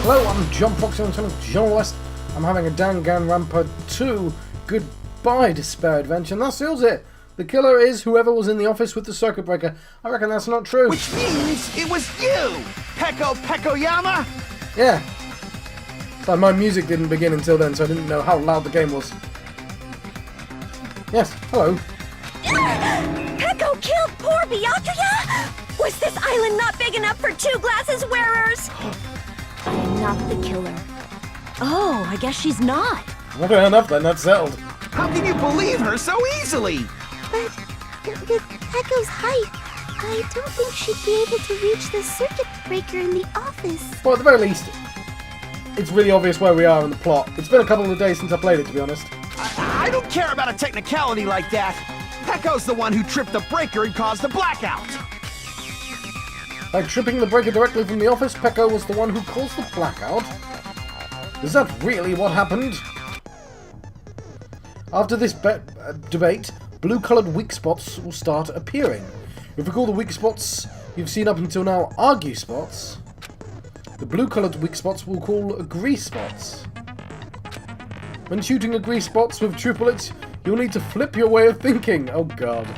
Hello, I'm John Fox, I'm John West. I'm having a Danganronpa 2 Goodbye Despair adventure, and that seals it. The killer is whoever was in the office with the circuit breaker. I reckon that's not true. Which means it was you, Pekoyama? Yeah. So my music didn't begin until then, so I didn't know how loud the game was. Yes, hello. Peko killed poor Byakuya? Was this island not big enough for two glasses wearers? I am not the killer. Oh, I guess she's not. Well, fair enough then, that's settled. How can you believe her so easily? But with Peko's height, I don't think she'd be able to reach the circuit breaker in the office. Well, at the very least, it's really obvious where we are in the plot. It's been a couple of days since I played it, to be honest. I don't care about a technicality like that. Peko's the one who tripped the breaker and caused the blackout. By tripping the breaker directly from the office, Peko was the one who caused the blackout. Is that really what happened? After this debate, blue-coloured weak spots will start appearing. If we call the weak spots you've seen up until now argue spots, the blue-coloured weak spots we'll call agree spots. When shooting agree spots with true bullets, you'll need to flip your way of thinking. Oh god.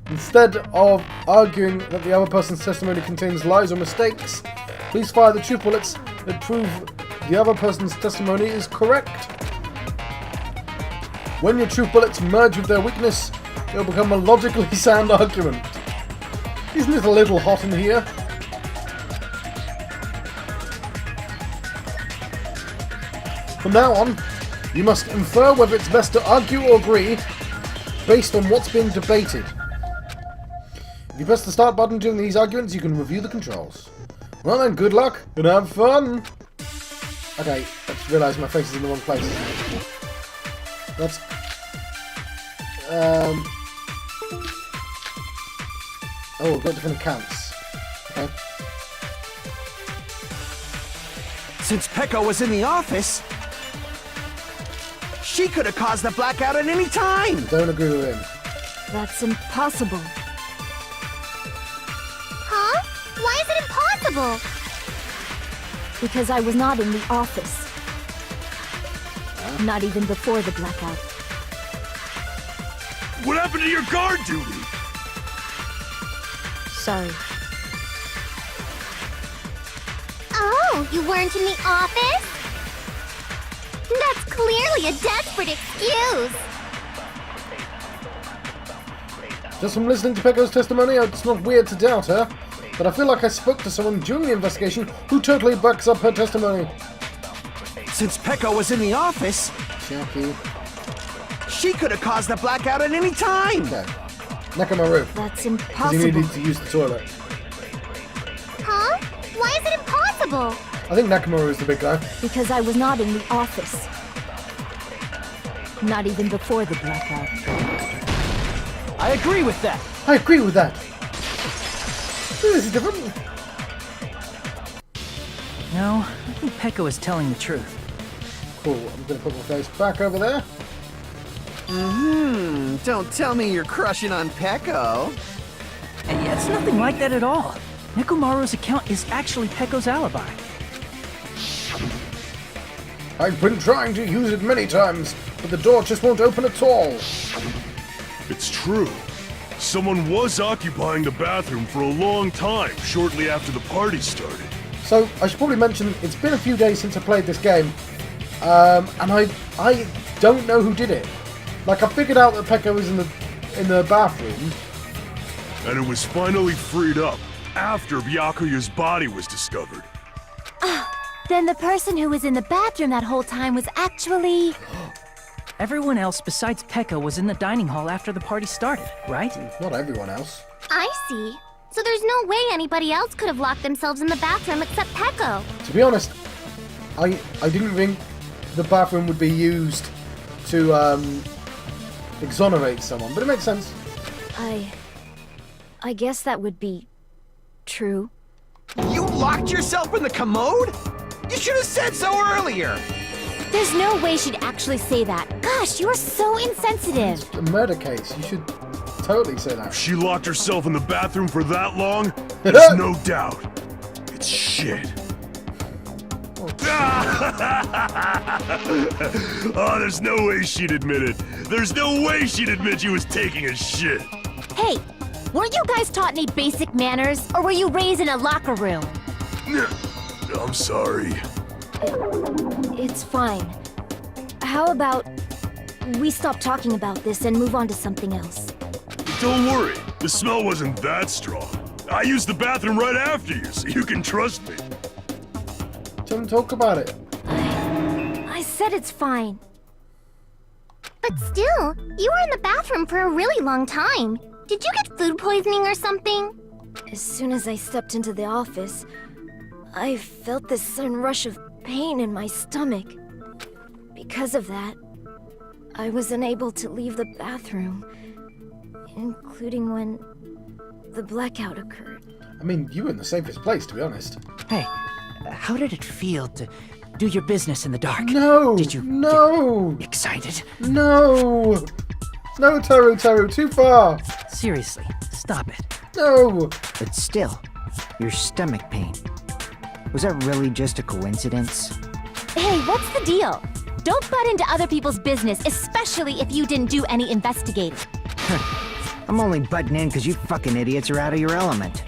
Instead of arguing that the other person's testimony contains lies or mistakes, please fire the true bullets that prove the other person's testimony is correct. When your true bullets merge with their weakness, it will become a logically sound argument. Isn't it a little hot in here? From now on, you must infer whether it's best to argue or agree based on what's being debated. If you press the start button during these arguments, you can review the controls. Well then, good luck and have fun! Okay, I just realised my face is in the wrong place. That's... Oh, we've got different accounts. Okay. Since Peko was in the office, she could have caused the blackout at any time. Don't agree with him. That's impossible. Huh? Why is it impossible? Because I was not in the office. Not even before the blackout. What happened to your guard duty? Sorry. Oh, you weren't in the office? That's clearly a desperate excuse. Just from listening to Peko's testimony, it's not weird to doubt her, but I feel like I spoke to someone during the investigation who totally backs up her testimony. Since Peko was in the office, Jackie. she could have caused the blackout at any time. Okay. Nakamaru. That's Because he impossible. needed to use the toilet. Huh? Why is it impossible? I think Nakamaru is the big guy. Because I was not in the office. Not even before the blackout. I agree with that. I agree with that. This is different. No, I think Peko is telling the truth. Cool, I'm going to put my face back over there. Don't tell me you're crushing on Peko. And it's nothing like that at all. Nekomaru's account is actually Peko's alibi. I've been trying to use it many times, but the door just won't open at all. It's true. Someone was occupying the bathroom for a long time, shortly after the party started. So, I should probably mention, it's been a few days since I played this game, and I don't know who did it. Like, I figured out that Peko was in the bathroom. And it was finally freed up after Byakuya's body was discovered. Then the person who was in the bathroom that whole time was actually... Everyone else besides Peko was in the dining hall after the party started, right? Not everyone else. I see. So there's no way anybody else could have locked themselves in the bathroom except Peko. To be honest, I didn't think the bathroom would be used to exonerate someone, but it makes sense. I guess that would be... true. You locked yourself in the commode? You should have said so earlier. There's no way she'd actually say that. Gosh, you are so insensitive. A murder case, you should totally say that. She locked herself in the bathroom for that long? There's no doubt. It's shit. Oh, there's no way she'd admit it. There's no way she'd admit she was taking a shit. Hey, weren't you guys taught any basic manners, or were you raised in a locker room? I'm sorry. It's fine. How about we stop talking about this and move on to something else? Don't worry, the smell wasn't that strong. I used the bathroom right after you, so you can trust me. Don't talk about it. I said it's fine. But still, you were in the bathroom for a really long time. Did you get food poisoning or something? As soon as I stepped into the office, I felt this sudden rush of pain in my stomach. Because of that, I was unable to leave the bathroom, including when the blackout occurred. I mean, you were in the safest place, to be honest. Hey, how did it feel to do your business in the dark? No! Did you No! get excited? No! No, Teru, too far! Seriously, stop it. No! But still, your stomach pain. Was that really just a coincidence? Hey, what's the deal? Don't butt into other people's business, especially if you didn't do any investigating. I'm only butting in because you fucking idiots are out of your element.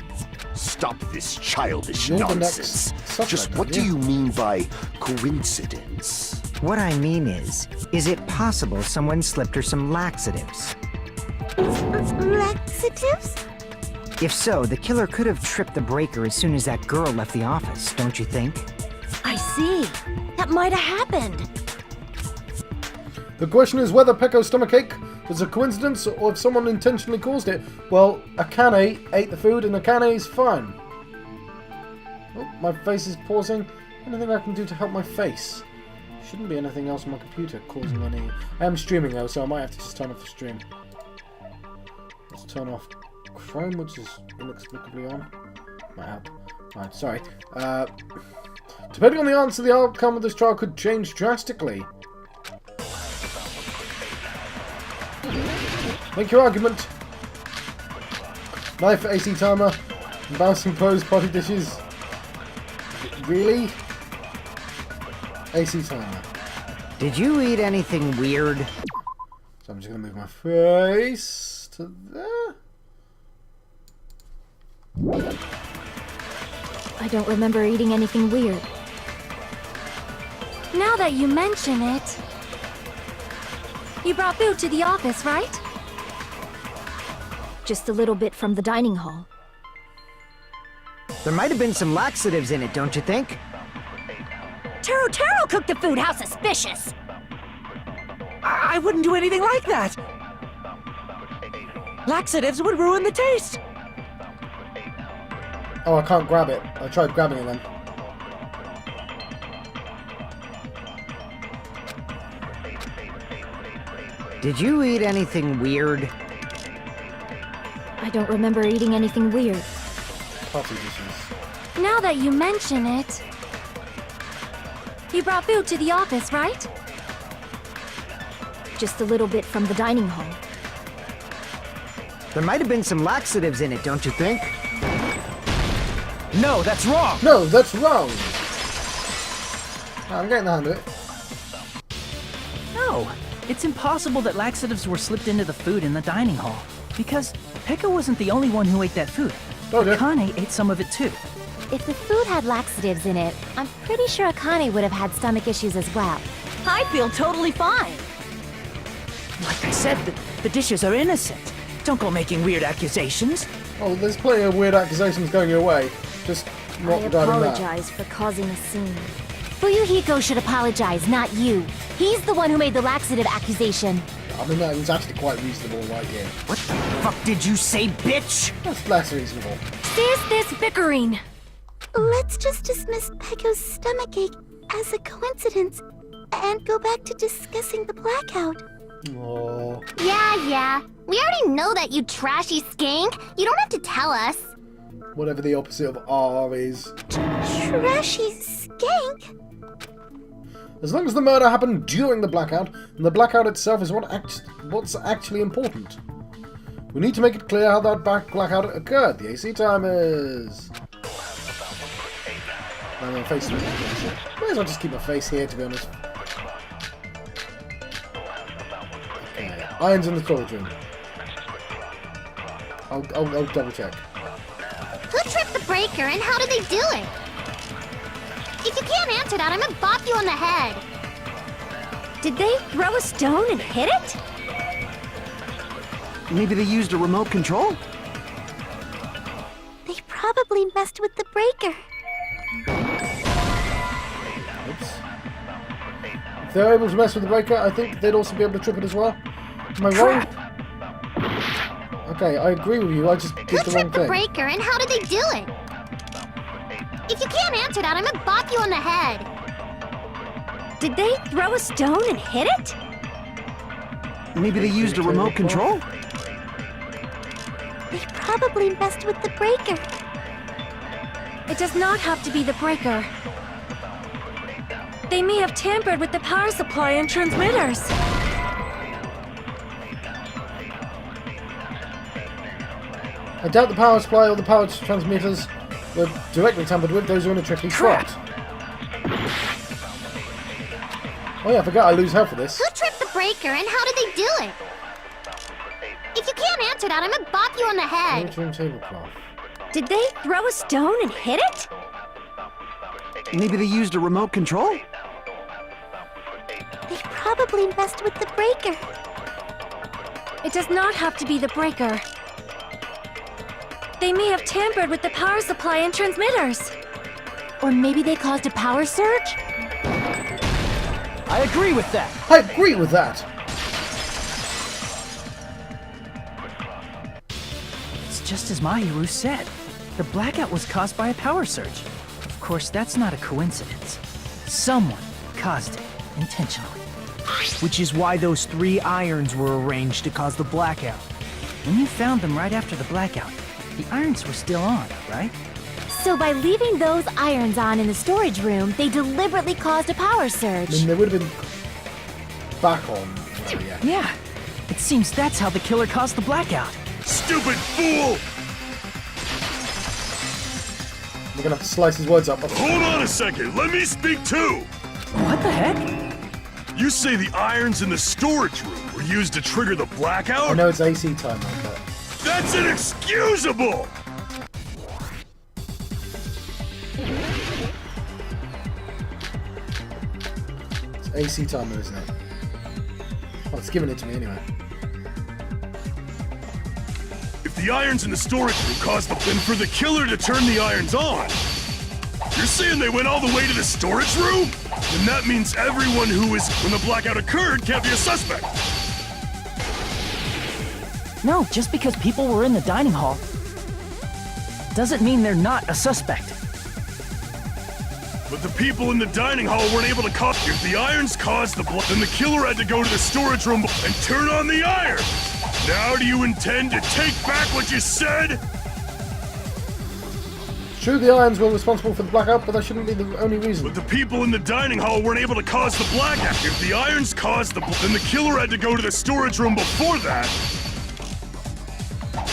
Stop this childish You're the nonsense. next suspect, Just what aren't do you? you mean by coincidence? What I mean is it possible someone slipped her some laxatives? Laxatives? If so, the killer could have tripped the breaker as soon as that girl left the office, don't you think? I see. That might have happened. The question is whether Pecco's stomachache was a coincidence or if someone intentionally caused it. Well, Akane ate the food and Akane's fine. Oh, my face is pausing. Anything I can do to help my face? Shouldn't be anything else on my computer causing any... I am streaming though, so I might have to just turn off the stream. Let's turn off Chrome, which is inexplicably on. Might help. Right, sorry. Depending on the answer, the outcome of this trial could change drastically. Make your argument. Knife AC timer. Bouncing pose potty dishes. Really? AC timer. Did you eat anything weird? So I'm just going to move my face to there. I don't remember eating anything weird. Now that you mention it... You brought food to the office, right? Just a little bit from the dining hall. There might have been some laxatives in it, don't you think? Taro cooked the food. How suspicious! I wouldn't do anything like that. Laxatives would ruin the taste. Oh, I can't grab it. I tried grabbing it then. Did you eat anything weird? I don't remember eating anything weird. Potty dishes. Now that you mention it... You brought food to the office, right? Just a little bit from the dining hall. There might have been some laxatives in it, don't you think? No, that's wrong. No, that's wrong. I'm getting the hang of it. No, it's impossible that laxatives were slipped into the food in the dining hall. Because Pekka wasn't the only one who ate that food. Told ya. Akane ate some of it too. If the food had laxatives in it, I'm pretty sure Akane would have had stomach issues as well. I feel totally fine. Like I said, the dishes are innocent. Don't go making weird accusations. Oh, there's plenty of weird accusations going your way. Just not I regarding that. apologize for causing a scene. Fuyuhiko should apologize, not you. He's the one who made the laxative accusation. I mean, that was actually quite reasonable right here. What the fuck did you say, bitch? That's less reasonable. Cease this bickering! Let's just dismiss Pecco's stomachache as a coincidence and go back to discussing the blackout. Oh, Yeah. We already know that, you trashy skank. You don't have to tell us. whatever the opposite of R is. Trashy skank? As long as the murder happened during the blackout, and the blackout itself is what's actually important. We need to make it clear how that blackout occurred. The AC timers. My face. Might as well just keep my face here, to be honest. Okay. Irons in the storage room. I'll double check. Who tripped the breaker and how did they do it? If you can't answer that, I'm gonna bop you on the head. Did they throw a stone and hit it? Maybe they used a remote control? They probably messed with the breaker. Oops. If they're able to mess with the breaker, I think they'd also be able to trip it as well. Am I wrong? Okay, I agree with you. I just did Who the wrong tripped the thing. breaker and how did they do it? If you can't answer that, I'm gonna bop you on the head. Did they throw a stone and hit it? Maybe they used a remote control? They probably messed with the breaker. It does not have to be the breaker. They may have tampered with the power supply and transmitters. I doubt the power supply or the power transmitters were directly tampered with. Those are in a tricky spot. Oh yeah, I forgot I lose health for this. Who tripped the breaker and how did they do it? If you can't answer that, I'm gonna bop you on the head. Monitoring tablecloth. Did they throw a stone and hit it? Maybe they used a remote control? They probably messed with the breaker. It does not have to be the breaker. They may have tampered with the power supply and transmitters. Or maybe they caused a power surge? I agree with that. I agree with that. It's just as Mahiru said. The blackout was caused by a power surge. Of course, that's not a coincidence. Someone caused it intentionally. Which is why those 3 irons were arranged to cause the blackout. When you found them right after the blackout, the irons were still on, right? So by leaving those irons on in the storage room, they deliberately caused a power I surge. mean, they would have been back on. Yeah. Yeah. It seems that's how the killer caused the blackout. Stupid fool! We're gonna have to slice his words up. Hold on a second, let me speak too! What the heck? You say the irons in the storage room were used to trigger the I blackout? know it's AC time, but That's inexcusable! it's AC timer, isn't it? Well, it's giving it to me anyway. If the irons in the storage room caused then for the killer to turn the irons on, you're saying they went all the way to the storage room? Then that means everyone who was when the blackout occurred can't be a suspect. No, just because people were in the dining hall doesn't mean they're not a suspect. But the people in the dining hall weren't able to cause. If the irons caused the then the killer had to go to the storage room and turn on the iron. Now do you intend to take back what you said? True, the irons were responsible for the blackout, but that shouldn't be the only reason. But the people in the dining hall weren't able to cause the blackout. If the irons caused then the killer had to go to the storage room before that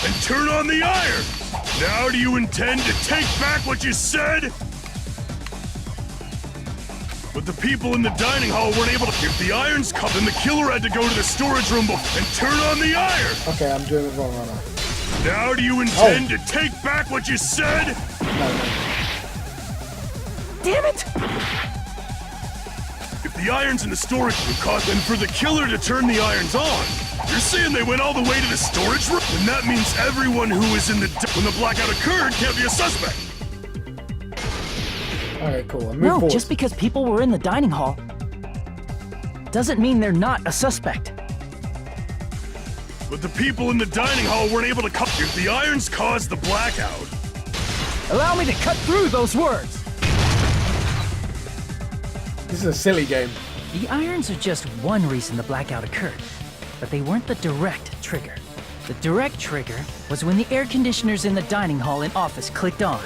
and turn on the iron. Now do you intend to take back what you said? But the people in the dining hall weren't able to. If the irons then the killer had to go to the storage room and turn on the iron. Okay, I'm doing it wrong right now. Now do you intend to take back what you said? No. Damn it! If the irons in the storage room caused then for the killer to turn the irons on, you're saying they went all the way to the storage room? Then that means everyone who was in the when the blackout occurred can't be a suspect. Okay, cool. I'll move No, forward. just because people were in the dining hall doesn't mean they're not a suspect. But the people in the dining hall weren't able to if the irons caused the blackout. Allow me to cut through those words! This is a silly game. The irons are just one reason the blackout occurred, but they weren't the direct trigger. The direct trigger was when the air conditioners in the dining hall and office clicked on.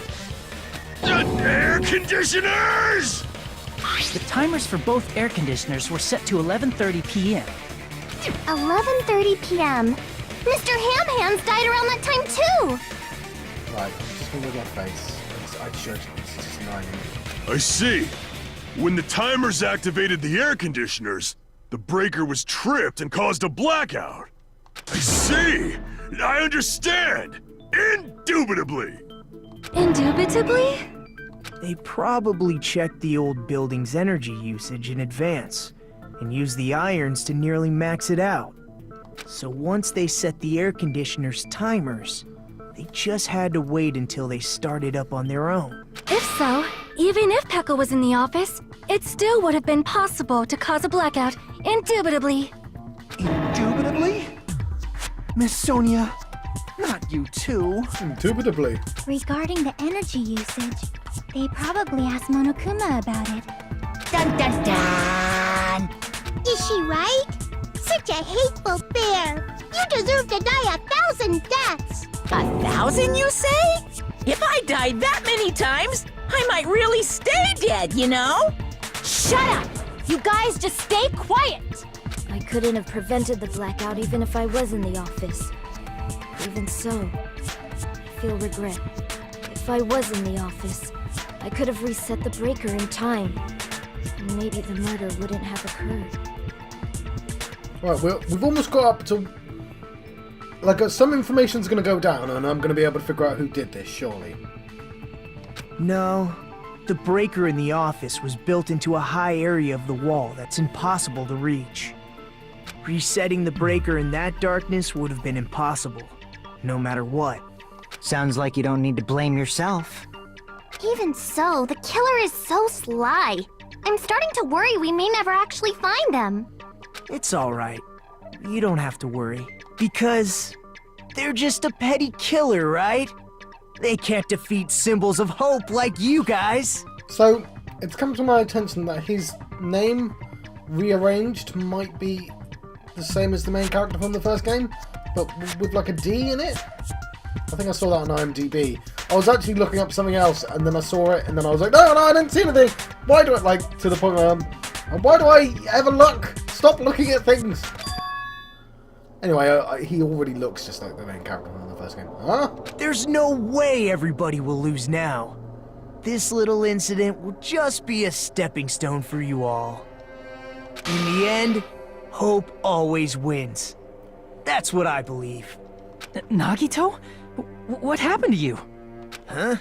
The air conditioners! The timers for both air conditioners were set to 11:30 p.m. 11:30 p.m. Mr. Ham Hands died around that time too. Right, I'm just gonna move my face. I should. This is annoying. I see. When the timers activated the air conditioners, the breaker was tripped and caused a blackout. I see. I understand. Indubitably. Indubitably? They probably checked the old building's energy usage in advance and used the irons to nearly max it out. So once they set the air conditioner's timers, they just had to wait until they started up on their own. If so, even if Pekka was in the office, it still would have been possible to cause a blackout, indubitably. Indubitably? Miss Sonia, not you too. Indubitably. Regarding the energy usage, they probably asked Monokuma about it. Dun dun dun! Is she right? Such a hateful bear! You deserve to die 1,000 deaths! 1,000, you say? If I died that many times, I might really stay dead, you know? Shut up! You guys just stay quiet! I couldn't have prevented the blackout even if I was in the office. Even so, I feel regret. If I was in the office, I could have reset the breaker in time. And maybe the murder wouldn't have occurred. Right, we've almost got up to... Like, some information's going to go down, and I'm going to be able to figure out who did this, surely. No, the breaker in the office was built into a high area of the wall that's impossible to reach. Resetting the breaker in that darkness would have been impossible, no matter what. Sounds like you don't need to blame yourself. Even so, the killer is so sly. I'm starting to worry we may never actually find them. It's alright. You don't have to worry. Because they're just a petty killer, right? They can't defeat symbols of hope like you guys. So, it's come to my attention that his name, rearranged, might be the same as the main character from the first game, but with like a D in it? I think I saw that on IMDb. I was actually looking up something else, and then I saw it, and then I was like, no, I didn't see anything! Why do it, like, to the point where why do I ever look? Stop looking at things! Anyway, he already looks just like the main character from the first game. Huh? There's no way everybody will lose now. This little incident will just be a stepping stone for you all. In the end, hope always wins. That's what I believe. Nagito? What happened to you? Huh?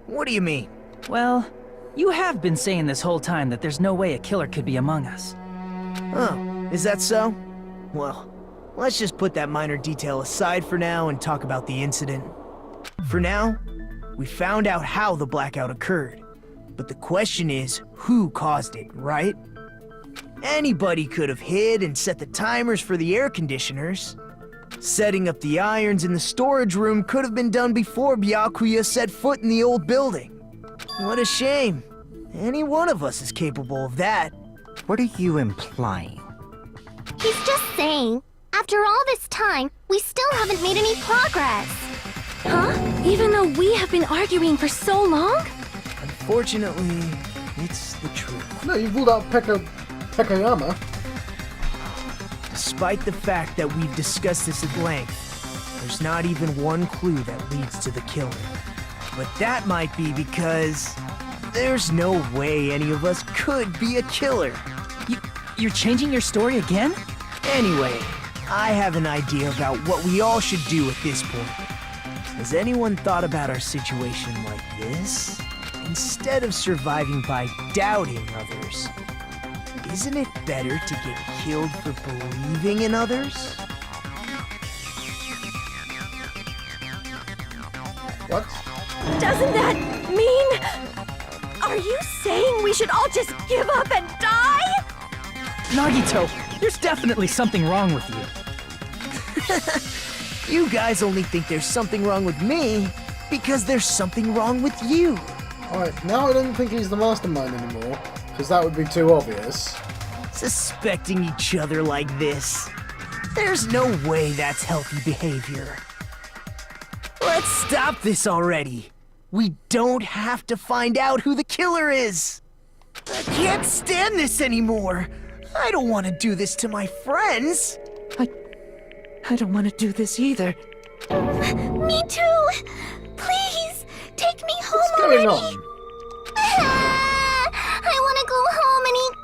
What do you mean? Well, you have been saying this whole time that there's no way a killer could be among us. Oh, is that so? Well, let's just put that minor detail aside for now and talk about the incident. For now, we found out how the blackout occurred. But the question is, who caused it, right? Anybody could have hid and set the timers for the air conditioners. Setting up the irons in the storage room could have been done before Byakuya set foot in the old building. What a shame. Any one of us is capable of that. What are you implying? He's just saying, after all this time, we still haven't made any progress. Huh? Even though we have been arguing for so long? Unfortunately, it's the truth. No, you ruled out Pekayama. Despite the fact that we've discussed this at length, there's not even one clue that leads to the killing. But that might be because there's no way any of us could be a killer. You're changing your story again? Anyway, I have an idea about what we all should do at this point. Has anyone thought about our situation like this? Instead of surviving by doubting others, isn't it better to get killed for believing in others? What? Doesn't that mean... Are you saying we should all just give up and die? Nagito, there's definitely something wrong with you. You guys only think there's something wrong with me because there's something wrong with you. Alright, now I don't think he's the mastermind anymore, because that would be too obvious. Suspecting each other like this. There's no way that's healthy behavior. Let's stop this already. We don't have to find out who the killer is. I can't stand this anymore. I don't want to do this to my friends. I don't want to do this either. Me too! Please, take me home What's going going on? I want to go home and eat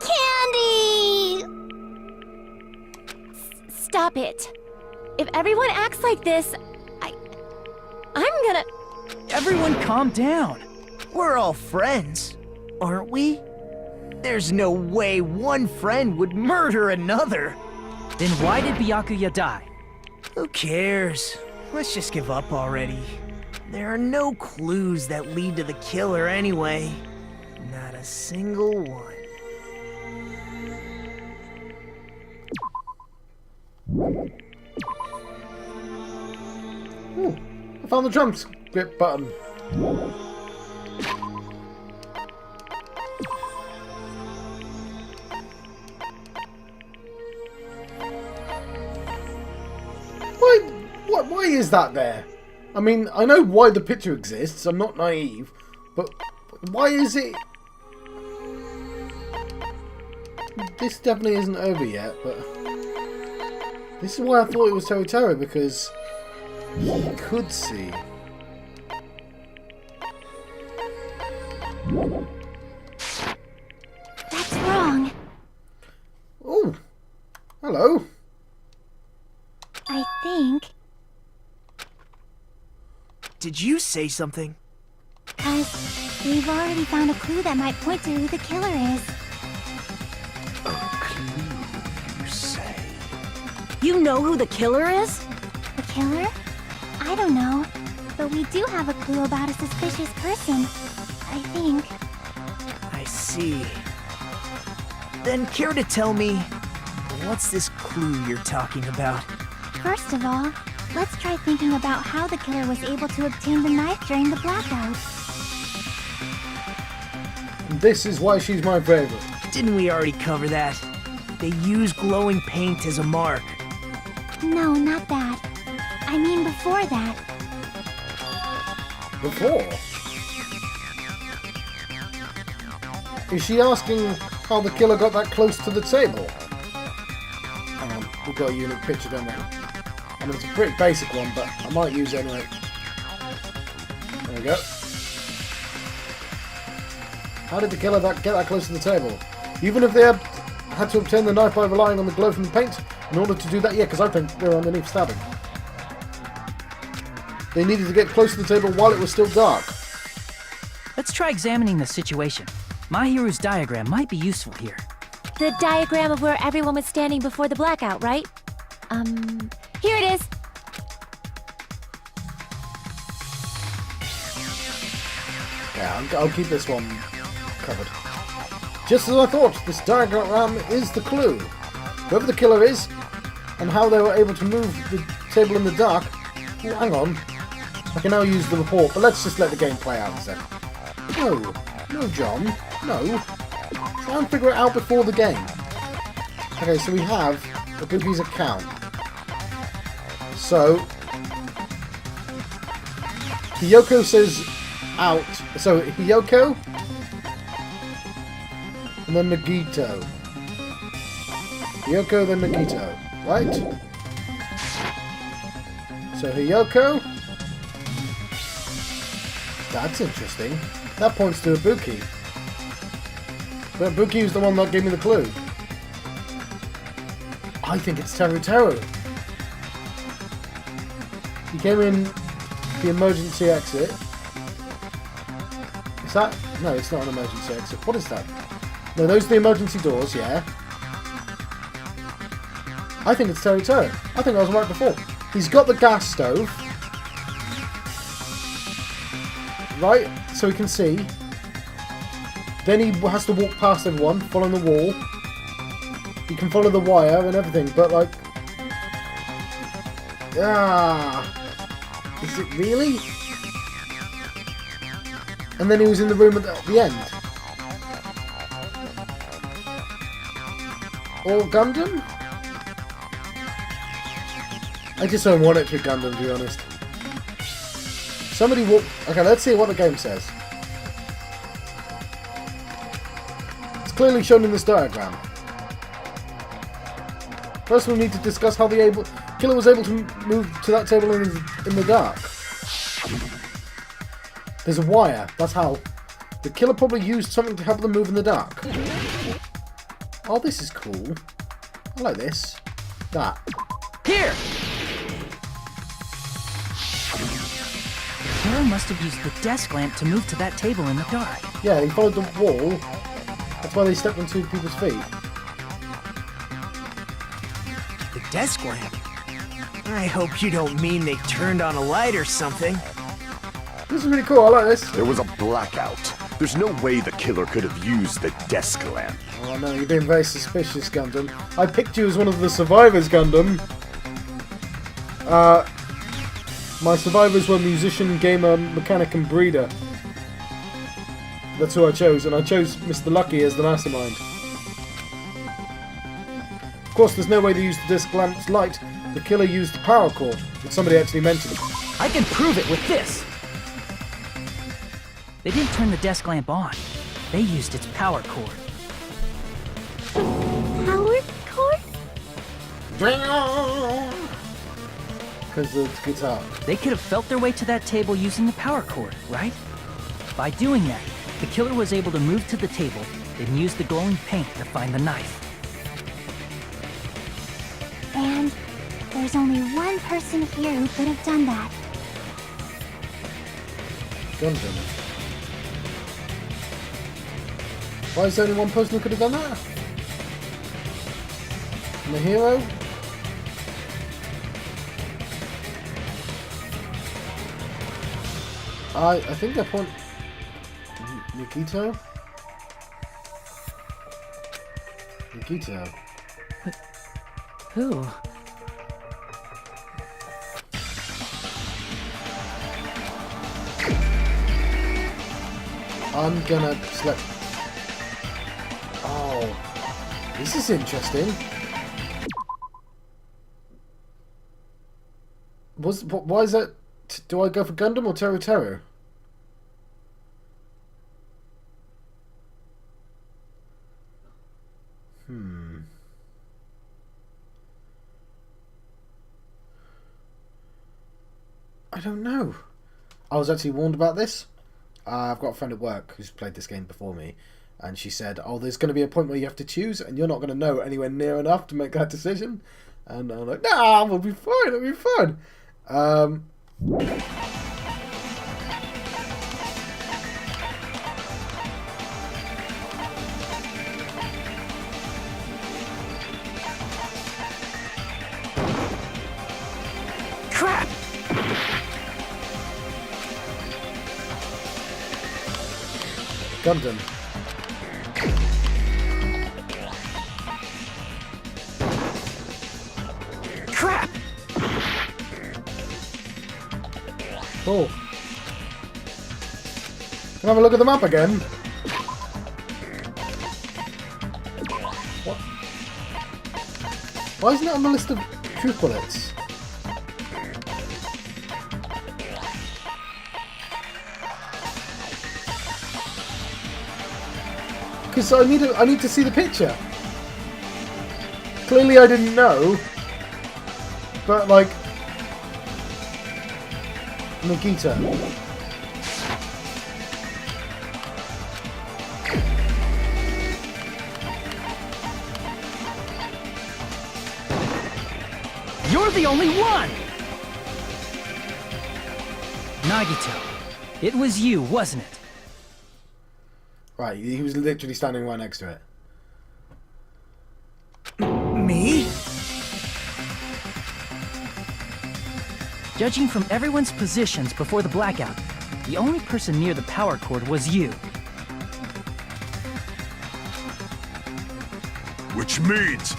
candy! Stop it. If everyone acts like this, I'm gonna... Everyone calm down. We're all friends, aren't we? There's no way one friend would murder another. Then why did Byakuya die? Who cares? Let's just give up already. There are no clues that lead to the killer anyway. Not a single one. Ooh, I found the transcript button. Why is that there? I mean, I know why the picture exists, I'm not naive, but why is it... This definitely isn't over yet, but... This is why I thought it was Terry, because he could see. That's wrong. Oh, hello. I think. Did you say something? Cause we've already found a clue that might point to who the killer is. A clue, you say? You know who the killer is? The killer? I don't know. But we do have a clue about a suspicious person. I think. I see. Then care to tell me, what's this clue you're talking about? First of all, let's try thinking about how the killer was able to obtain the knife during the blackout. This is why she's my favorite. Didn't we already cover that? They use glowing paint as a mark. No, not that. I mean before that. Before? Is she asking how the killer got that close to the table? Hang on, we've got a unique picture, don't we? I mean, it's a pretty basic one, but I might use it anyway. There we go. How did the killer get that close to the table? Even if they had to obtain the knife by relying on the glow from the paint in order to do that, yeah, because I think they were underneath stabbing. They needed to get close to the table while it was still dark. Let's try examining the situation. Mahiru's diagram might be useful here. The diagram of where everyone was standing before the blackout, right? Here it is. Yeah, I'll keep this one covered. Just as I thought, this diagram is the clue. Whoever the killer is, and how they were able to move the table in the dark. Oh, hang on. I can now use the report, but let's just let the game play out instead. No, John. No. Try and figure it out before the game. Okay, so we have Ibuki's account. So, Hiyoko says out. So, Hiyoko, and then Nagito. Hiyoko, then Nagito. Right? So, Hiyoko. That's interesting. That points to Ibuki. But Ibuki was the one that gave me the clue. I think it's Teru. He came in the emergency exit. Is that? No, it's not an emergency exit. What is that? No, those are the emergency doors, yeah. I think it's Teru. I think I was right before. He's got the gas stove. Right, so he can see. Then he has to walk past everyone, following the wall. He can follow the wire and everything, but like... Is it really? And then he was in the room at the end. Or Gundam? I just don't want it to be Gundam, to be honest. Somebody walk... Okay, let's see what the game says. It's clearly shown in this diagram. First we'll need to discuss how the killer was able to move to that table in the dark. There's a wire. That's how. The killer probably used something to help them move in the dark. Oh, this is cool. I like this. That. Here! The killer must have used the desk lamp to move to that table in the dark. Yeah, he followed the wall. That's why they stepped on two people's feet. The desk lamp? I hope you don't mean they turned on a light or something. This is really cool. I like this. There was a blackout. There's no way the killer could have used the desk lamp. Oh no, you're being very suspicious, Gundam. I picked you as one of the survivors, Gundam. My survivors were musician, gamer, mechanic, and breeder. That's who I chose, and I chose Mr. Lucky as the mastermind. Of course, there's no way to use the disc lamp's light. The killer used the power cord, which somebody actually mentioned. I can prove it with this! They didn't turn the desk lamp on. They used its power cord. Power cord? Because of the guitar. They could have felt their way to that table using the power cord, right? By doing that, the killer was able to move to the table, then use the glowing paint to find the knife. And there's only one person here who could have done that. Gundam. Why is there only one person who could have done that? And the hero? I think I point... Nikito? Nikito. Who? I'm gonna select... Oh, this is interesting. Why is that? Do I go for Gundam or Teru Teru? I don't know. I was actually warned about this. I've got a friend at work who's played this game before me, and she said, oh, there's going to be a point where you have to choose, and you're not going to know anywhere near enough to make that decision. And I'm like, nah, we'll be fine, it'll be fine. Crap! Gundam. Crap! Cool. Can I have a look at the map again? What? Why isn't it on the list of truth bullets? Because I need to see the picture. Clearly I didn't know. But like Nagita. You're the only one! Nagito, it was you, wasn't it? Right, he was literally standing right next to it. Me? Judging from everyone's positions before the blackout, the only person near the power cord was you. Which means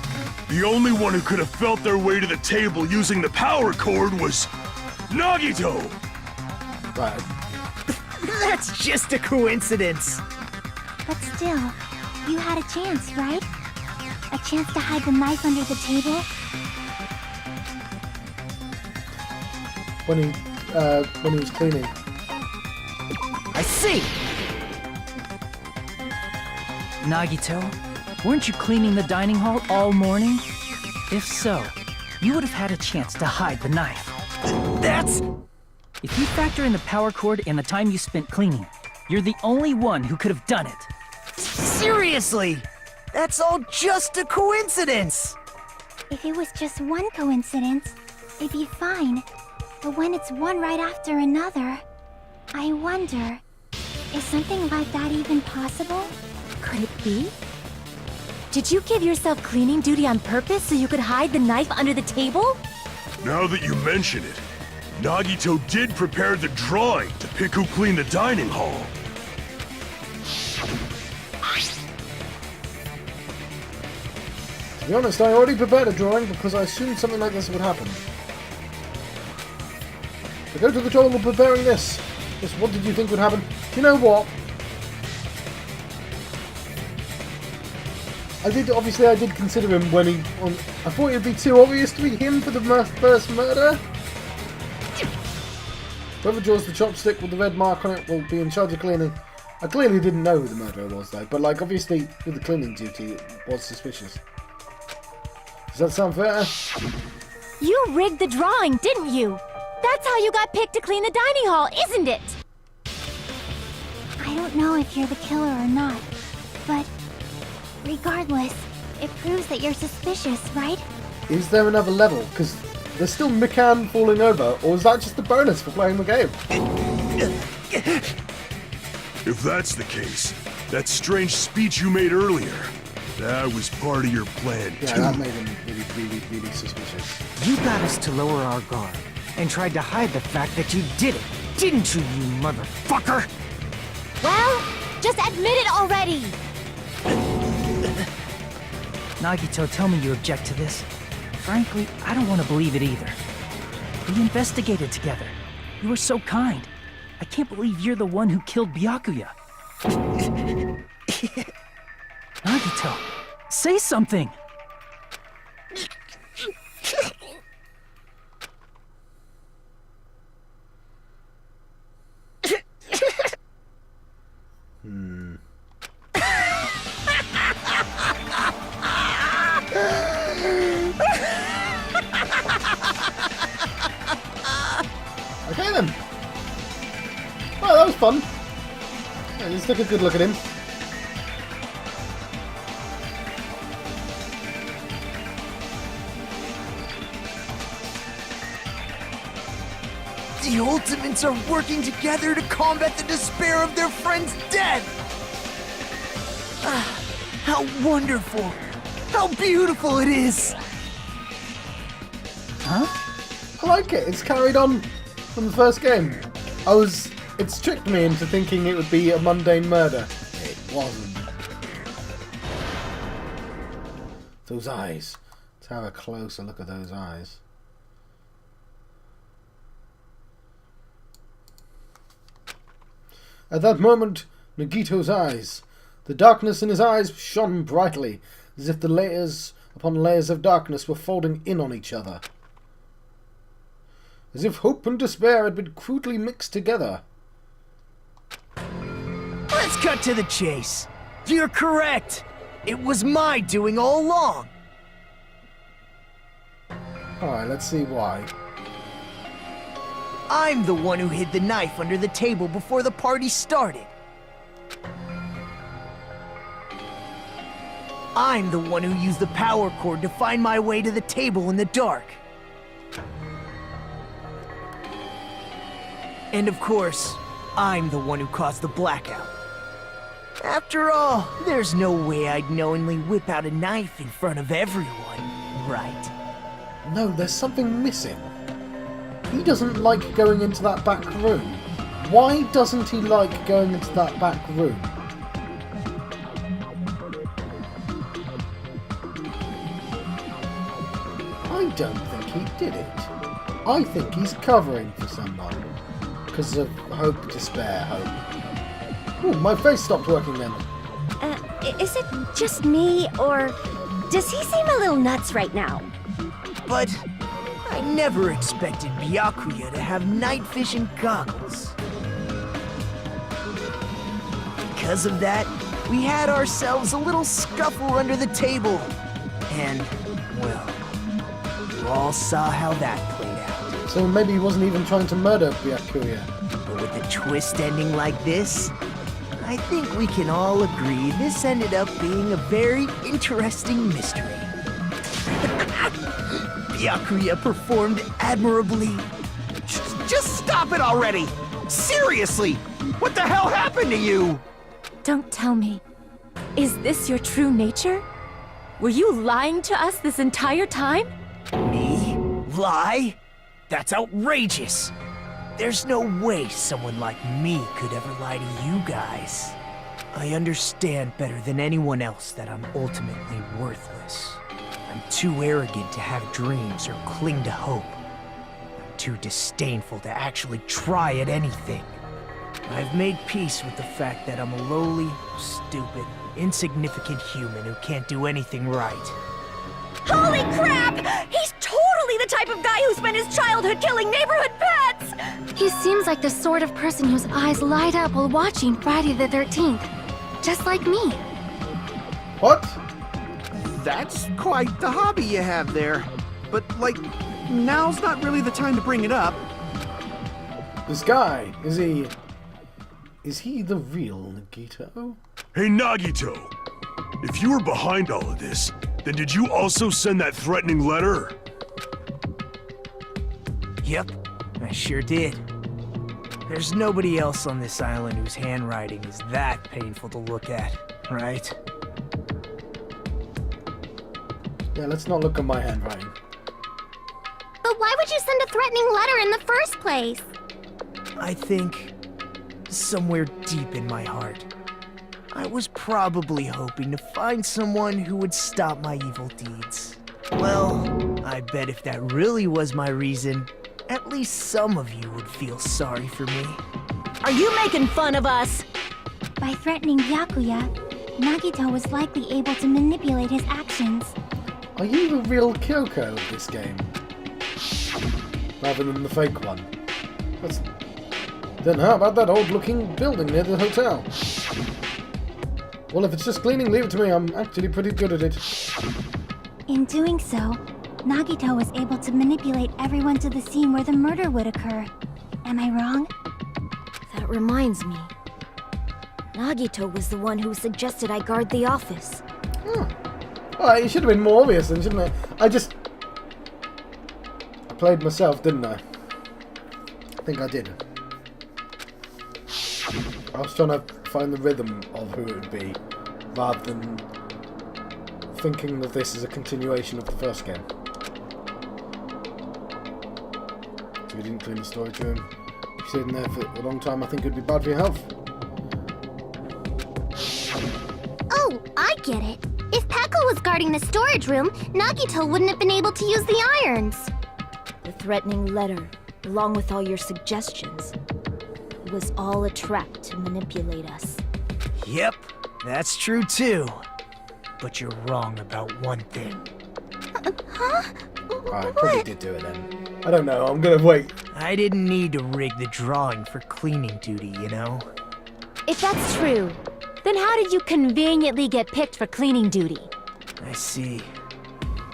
the only one who could have felt their way to the table using the power cord was Nagito! Right. That's just a coincidence. But still, you had a chance, right? A chance to hide the knife under the table? When he was cleaning. I see! Nagito, weren't you cleaning the dining hall all morning? If so, you would have had a chance to hide the knife. That's... If you factor in the power cord and the time you spent cleaning, you're the only one who could have done it. Seriously? That's all just a coincidence! If it was just one coincidence, it'd be fine. But when it's one right after another, I wonder, is something like that even possible? Could it be? Did you give yourself cleaning duty on purpose so you could hide the knife under the table? Now that you mention it, Nagito did prepare the drawing to pick who cleaned the dining hall. To be honest, I already prepared a drawing because I assumed something like this would happen. So go to the trouble of preparing this. Just what did you think would happen? Do you know what? I did consider him when he... I thought it would be too obvious to be him for the first murder. Whoever draws the chopstick with the red mark on it will be in charge of cleaning. I clearly didn't know who the murderer was though, but like obviously with the cleaning duty it was suspicious. Does that sound fair? You rigged the drawing, didn't you? That's how you got picked to clean the dining hall, isn't it? I don't know if you're the killer or not, but regardless, it proves that you're suspicious, right? Is there another level? Because there's still Mikan falling over, or is that just a bonus for playing the game? If that's the case, that strange speech you made earlier, that was part of your plan Yeah, too. that made him really suspicious. You got us to lower our guard and tried to hide the fact that you did it, didn't you, you motherfucker? Well, just admit it already! Nagito, tell me you object to this. Frankly, I don't want to believe it either. We investigated together. You were so kind. I can't believe you're the one who killed Byakuya. Nagito, say something! Okay then. Well, that was fun. Yeah, let's take a good look at him. The Ultimates are working together to combat the despair of their friend's death! Ah, how wonderful! How beautiful it is! Huh? I like it. It's carried on from the first game. It's tricked me into thinking it would be a mundane murder. It wasn't. Those eyes. Let's have a closer look at those eyes. At that moment, Nagito's eyes. The darkness in his eyes shone brightly, as if the layers upon layers of darkness were folding in on each other. As if hope and despair had been crudely mixed together. Let's cut to the chase. You're correct. It was my doing all along. Alright, let's see why. I'm the one who hid the knife under the table before the party started. I'm the one who used the power cord to find my way to the table in the dark. And of course, I'm the one who caused the blackout. After all, there's no way I'd knowingly whip out a knife in front of everyone, right? No, there's something missing. He doesn't like going into that back room. Why doesn't he like going into that back room? I don't think he did it. I think he's covering for someone. Because of hope, despair, hope. Ooh, my face stopped working then. Is it just me, or does he seem a little nuts right now? But I never expected Byakuya to have night vision goggles. Because of that, we had ourselves a little scuffle under the table. And, well, you all saw how that played out. So maybe he wasn't even trying to murder Byakuya. But with a twist ending like this, I think we can all agree this ended up being a very interesting mystery. Byakuya performed admirably. Just stop it already! Seriously! What the hell happened to you? Don't tell me. Is this your true nature? Were you lying to us this entire time? Me? Lie? That's outrageous! There's no way someone like me could ever lie to you guys. I understand better than anyone else that I'm ultimately worthless. I'm too arrogant to have dreams or cling to hope. I'm too disdainful to actually try at anything. I've made peace with the fact that I'm a lowly, stupid, insignificant human who can't do anything right. Holy crap! He's totally the type of guy who spent his childhood killing neighborhood pets! He seems like the sort of person whose eyes light up while watching Friday the 13th. Just like me. What? That's quite the hobby you have there. But, like, now's not really the time to bring it up. This guy, is he the real Nagito? Hey, Nagito! If you were behind all of this, then did you also send that threatening letter? Yep, I sure did. There's nobody else on this island whose handwriting is that painful to look at, right? Yeah, let's not look at my handwriting. But why would you send a threatening letter in the first place? I think, somewhere deep in my heart, I was probably hoping to find someone who would stop my evil deeds. Well, I bet if that really was my reason, at least some of you would feel sorry for me. Are you making fun of us? By threatening Byakuya, Nagito was likely able to manipulate his actions. Are you the real Kyoko of this game? Rather than the fake one? Then how about that old-looking building near the hotel? Well, if it's just cleaning, leave it to me. I'm actually pretty good at it. In doing so, Nagito was able to manipulate everyone to the scene where the murder would occur. Am I wrong? That reminds me. Nagito was the one who suggested I guard the office. Alright, it should have been more obvious then, shouldn't it? I played myself, didn't I? I think I did. I was trying to find the rhythm of who it would be, rather than thinking of this as a continuation of the first game. So we didn't clean the storage room. If you sit in there for a long time, I think it would be bad for your health. Oh, I get it. If Peko was guarding the storage room, Nagito wouldn't have been able to use the irons. The threatening letter, along with all your suggestions, was all a trap to manipulate us. Yep, that's true too. But you're wrong about one thing. I probably did do it then. I don't know, I'm gonna wait. I didn't need to rig the drawing for cleaning duty, you know? If that's true, then how did you conveniently get picked for cleaning duty? I see.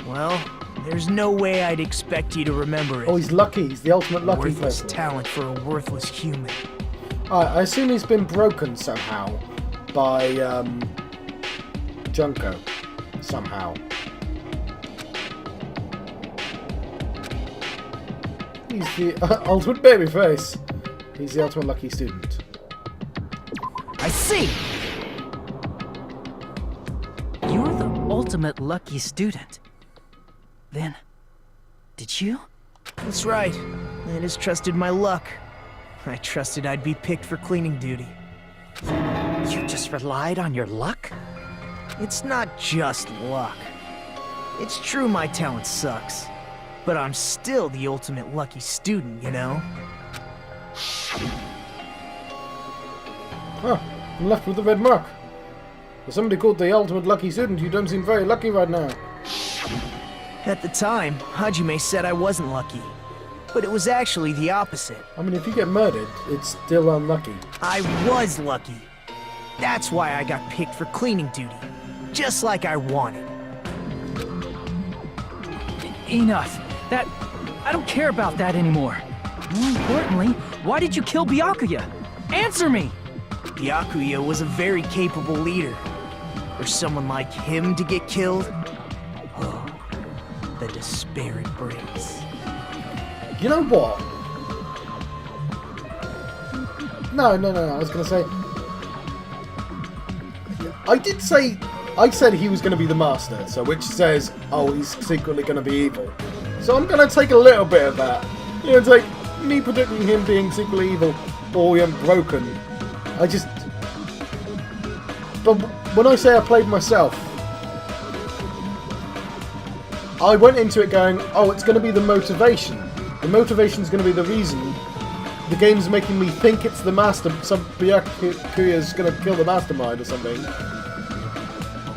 Well, there's no way I'd expect you to remember it. Oh, he's lucky. He's the ultimate lucky Worthless person. talent for a worthless human. I assume he's been broken somehow by Junko. Somehow. He's the ultimate babyface. He's the ultimate lucky student. I see! You're the ultimate lucky student. Then, did you? That's right. I just trusted my luck. I trusted I'd be picked for cleaning duty. You just relied on your luck? It's not just luck. It's true my talent sucks. But I'm still the ultimate lucky student, you know? Huh, I'm left with the red mark. For somebody called the ultimate lucky student, you don't seem very lucky right now. At the time, Hajime said I wasn't lucky. But it was actually the opposite. I mean, if you get murdered, it's still unlucky. I was lucky. That's why I got picked for cleaning duty. Just like I wanted. Enough. I don't care about that anymore. More importantly, why did you kill Byakuya? Answer me! Byakuya was a very capable leader. For someone like him to get killed? Oh, the despair it brings. You know what? No, I was going to say... I said he was going to be the master, so which says, oh, he's secretly going to be evil. So I'm going to take a little bit of that. You know, take me predicting him being secretly evil or broken. But when I say I played myself, I went into it going, oh, it's going to be the motivation. The motivation's going to be the reason. The game's making me think it's the master. Some Byakuya's going to kill the mastermind or something.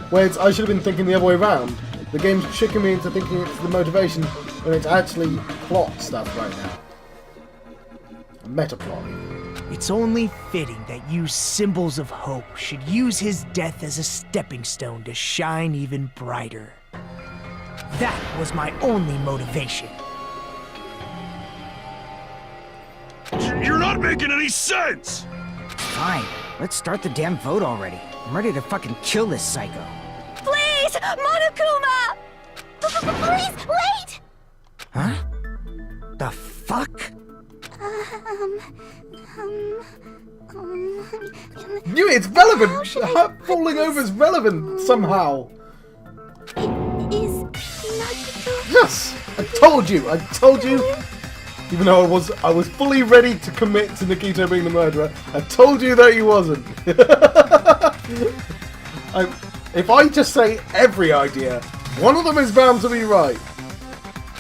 Whereas I should have been thinking the other way around. The game's tricking me into thinking it's the motivation when it's actually plot stuff right now. Meta plot. It's only fitting that you symbols of hope should use his death as a stepping stone to shine even brighter. That was my only motivation. You're not making any sense! Fine, let's start the damn vote already. I'm ready to fucking kill this psycho. Please! Monokuma! Please, wait! Huh? The fuck? It's relevant! Falling over is relevant somehow. Is Nagito... Yes! I told you! Even though I was fully ready to commit to Nagito being the murderer, I told you that he wasn't. If I just say every idea, one of them is bound to be right.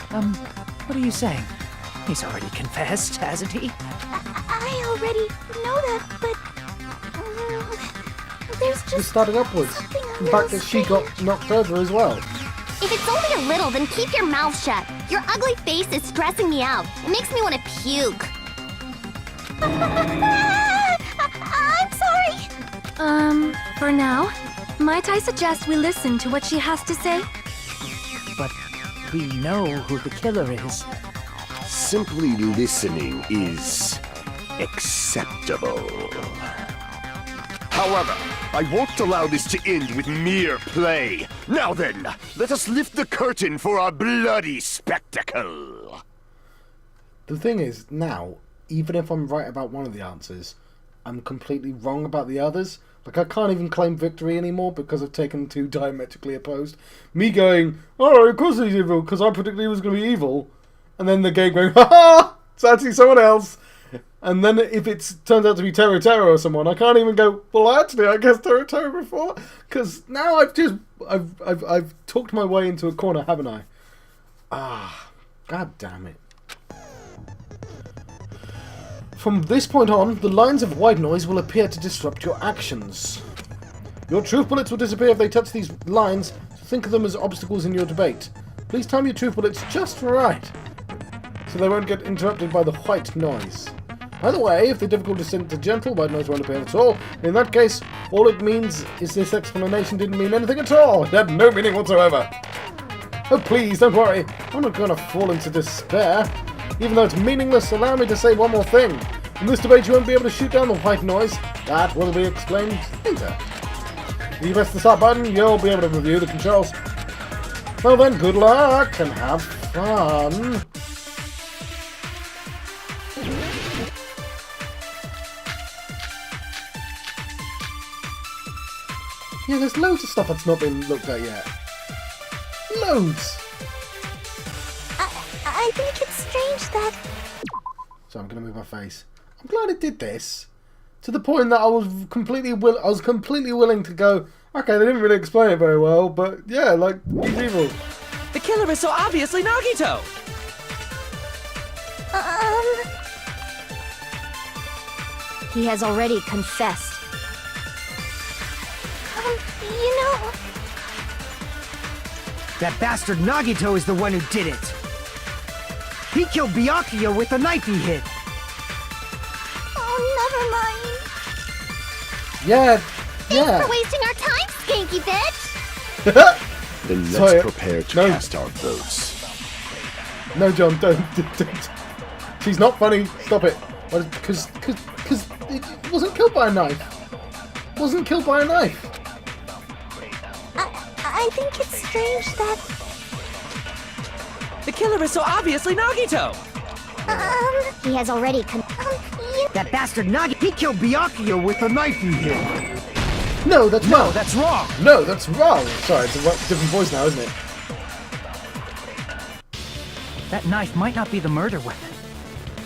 What are you saying? He's already confessed, hasn't he? I already know that, but... there's just... It started upwards. something a The fact little that she got knocked over as well. If it's only a little, then keep your mouth shut. Your ugly face is stressing me out. It makes me want to puke. I'm sorry. For now, might I suggest we listen to what she has to say? But we know who the killer is. Simply listening is acceptable. However, I won't allow this to end with mere play. Now then, let us lift the curtain for our bloody spectacle. The thing is, now, even if I'm right about one of the answers, I'm completely wrong about the others. Like, I can't even claim victory anymore because I've taken two diametrically opposed. Me going, oh, of course he's evil, because I predicted he was going to be evil. And then the game going, ha-ha, it's actually someone else. And then if it turns out to be Terra or someone, I can't even go, well, actually, I guess Terra before. Because now I've talked my way into a corner, haven't I? Ah, god damn it. From this point on, the lines of white noise will appear to disrupt your actions. Your truth bullets will disappear if they touch these lines, so think of them as obstacles in your debate. Please time your truth bullets just right, so they won't get interrupted by the white noise. Either way, if the difficult descent to gentle, white noise won't appear at all. In that case, all it means is this explanation didn't mean anything at all. It had no meaning whatsoever. Oh please, don't worry. I'm not going to fall into despair. Even though it's meaningless, allow me to say one more thing. In this debate, you won't be able to shoot down the white noise. That will be explained later. If you press the start button, you'll be able to review the controls. Well then, good luck and have fun. Yeah, there's loads of stuff that's not been looked at yet. Loads! I think it's strange that... So I'm going to move my face. I'm glad it did this. To the point that I was completely willing to go, okay, they didn't really explain it very well, but yeah, like, he's evil. The killer is so obviously Nagito! He has already confessed. You know... That bastard Nagito is the one who did it. He killed Byakuya with the knife he hid. Oh, never mind. Yeah. Thanks for wasting our time, skanky bitch! Then let's prepare to cast our votes. No, John, don't. She's not funny. Stop it. Because it wasn't killed by a knife. Wasn't killed by a knife. I think it's strange that... The killer is so obviously Nagito! He has already That bastard Nagi, he killed Byakuya with the knife you hid. No, that's wrong. No, that's wrong! No, that's wrong. Sorry, it's a different voice now, isn't it? That knife might not be the murder weapon.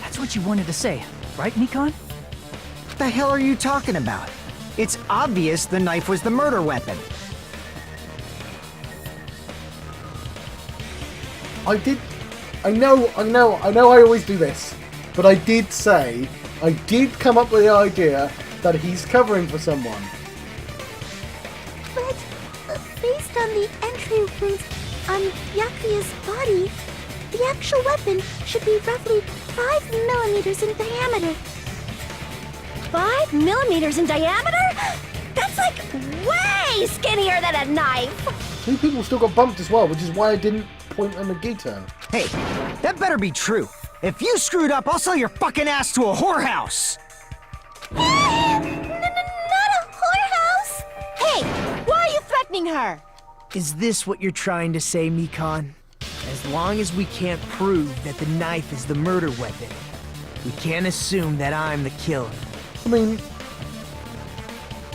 That's what you wanted to say, right, Nikon? What the hell are you talking about? It's obvious the knife was the murder weapon. I know I always do this, but I did come up with the idea that he's covering for someone. But, based on the entry wounds on Byakuya's body, the actual weapon should be roughly 5 millimeters in diameter. 5 millimeters in diameter? That's like way skinnier than a knife! 2 people still got bumped as well, which is why I didn't point at Nagito. Hey, that better be true. If you screwed up, I'll sell your fucking ass to a whorehouse. Not a whorehouse! Hey, why are you threatening her? Is this what you're trying to say, Mikon? As long as we can't prove that the knife is the murder weapon, we can't assume that I'm the killer. I mean,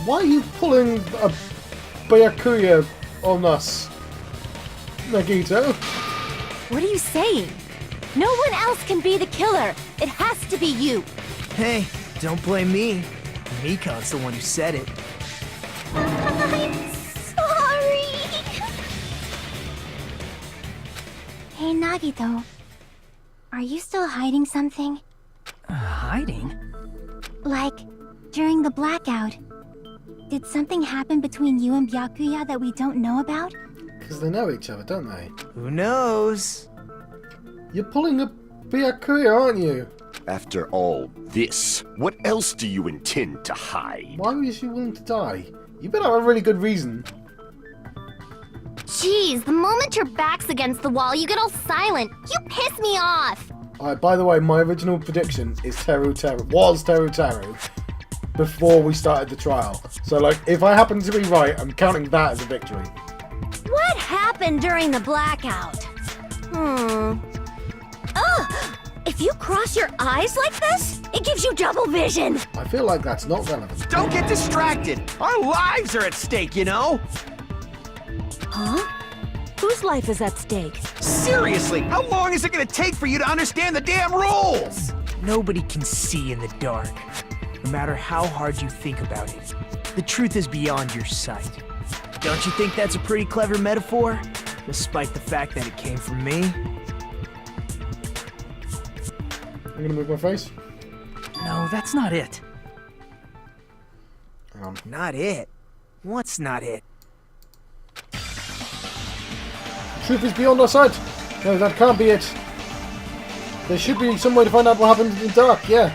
why are you pulling a Byakuya on us, Nagito? What are you saying? No one else can be the killer. It has to be you. Hey, don't blame me. Mikon's the one who said it. I'm sorry. Hey, Nagito. Are you still hiding something? Hiding? Like, during the blackout, did something happen between you and Byakuya that we don't know about? Because they know each other, don't they? Who knows? You're pulling a Byakuya, aren't you? After all this, what else do you intend to hide? Why was you willing to die? You better have a really good reason. Jeez, the moment your back's against the wall, you get all silent. You piss me off. Alright, by the way, my original prediction is Teru Teru before we started the trial. So, like, if I happen to be right, I'm counting that as a victory. What happened during the blackout? Ugh! If you cross your eyes like this, it gives you double vision. I feel like that's not relevant. Don't get distracted. Our lives are at stake, you know? Huh? Whose life is at stake? Seriously, how long is it gonna take for you to understand the damn rules? Nobody can see in the dark, no matter how hard you think about it. The truth is beyond your sight. Don't you think that's a pretty clever metaphor? Despite the fact that it came from me? I'm gonna move my face. No, that's not it. Hang on. Not it. What's not it? Truth is beyond our sight. No, that can't be it. There should be some way to find out what happened in the dark, yeah.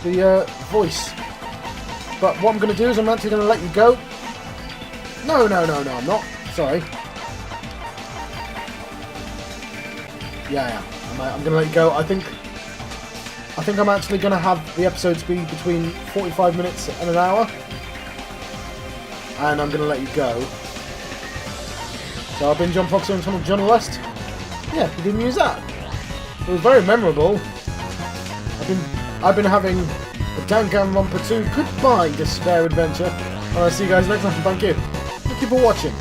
The, voice. But what I'm gonna do is I'm actually gonna let you go. No, I'm not. Sorry. Yeah. I'm gonna let you go. I think I'm actually gonna have the episodes be between 45 minutes and an hour. And I'm gonna let you go. So I've been John Foxer and channel John West. Yeah, you didn't use that. It was very memorable. I've been having a Danganronpa 2 goodbye despair adventure. And I'll see you guys next time. Thank you. Thank you for watching.